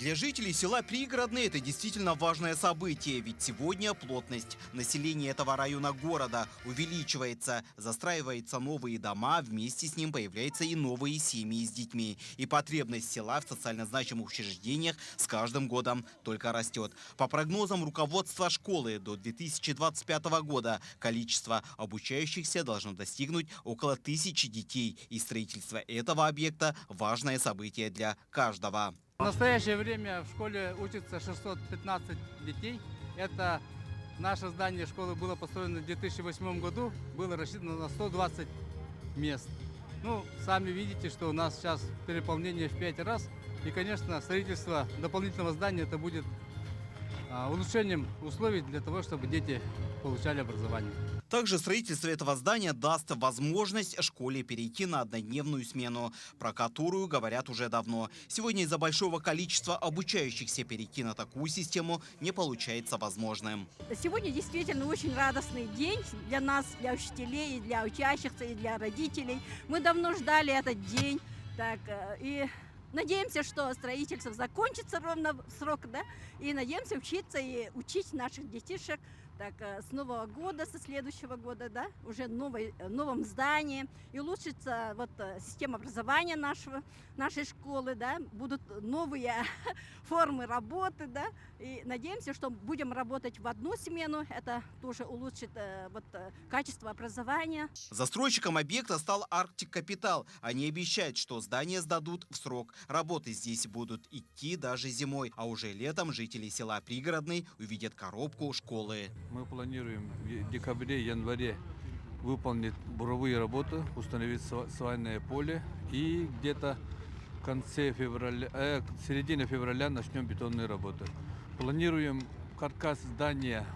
Для жителей села Пригородное это действительно важное событие, ведь сегодня плотность населения этого района города увеличивается, застраиваются новые дома, вместе с ним появляются и новые семьи с детьми. И потребность села в социально значимых учреждениях с каждым годом только растет. По прогнозам руководства школы, до 2025 года количество обучающихся должно достигнуть около 1000 детей, и строительство этого объекта – важное событие для каждого. В настоящее время в школе учатся 615 детей. Это наше здание школы было построено в 2008 году, было рассчитано на 120 мест. Ну, сами видите, что у нас сейчас переполнение в 5 раз. И, конечно, строительство дополнительного здания это будет улучшением условий для того, чтобы дети получали образование. Также строительство этого здания даст возможность школе перейти на однодневную смену, про которую говорят уже давно. Сегодня из-за большого количества обучающихся перейти на такую систему не получается возможным. Сегодня действительно очень радостный день для нас, для учителей, и для учащихся, и для родителей. Мы давно ждали этот день. И надеемся, что строительство закончится ровно в срок, да? И надеемся учиться и учить наших детишек с нового года, со следующего года, да, уже в новом здании. И улучшится система образования нашей школы, да, будут новые формы работы, да. И надеемся, что будем работать в одну смену, это тоже улучшит качество образования. Застройщиком объекта стал Арктик Капитал. Они обещают, что здание сдадут в срок. Работы здесь будут идти даже зимой, а уже летом жители села Пригородный увидят коробку школы. Мы планируем в декабре-январе выполнить буровые работы, установить свайное поле и где-то в середине февраля начнем бетонные работы. Планируем каркас здания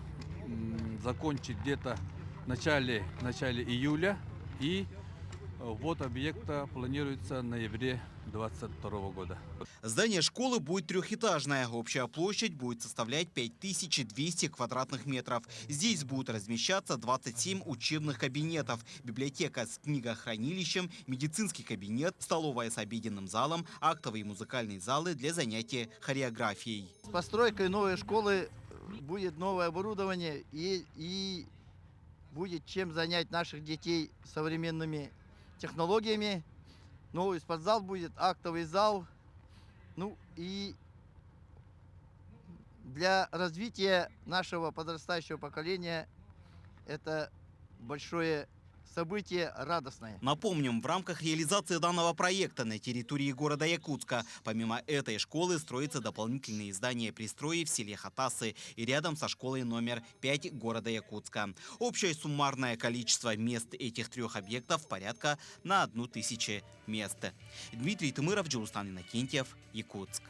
закончить где-то в начале июля, и ввод объекта планируется в ноябре 2022 года. Здание школы будет трехэтажное. Общая площадь будет составлять 5200 квадратных метров. Здесь будут размещаться 27 учебных кабинетов, библиотека с книгохранилищем, медицинский кабинет, столовая с обеденным залом, актовые и музыкальные залы для занятия хореографией. С постройкой новой школы будет новое оборудование и будет чем занять наших детей современными технологиями. Новый спортзал будет, актовый зал. Ну и для развития нашего подрастающего поколения это большое событие, радостное. Напомним, в рамках реализации данного проекта на территории города Якутска, помимо этой школы, строятся дополнительные здания-пристрои в селе Хатасы и рядом со школой номер 5 города Якутска. Общее суммарное количество мест этих трех объектов порядка на 1000 мест. Дмитрий Тымыров, Джулстан Иннокентьев, Якутск.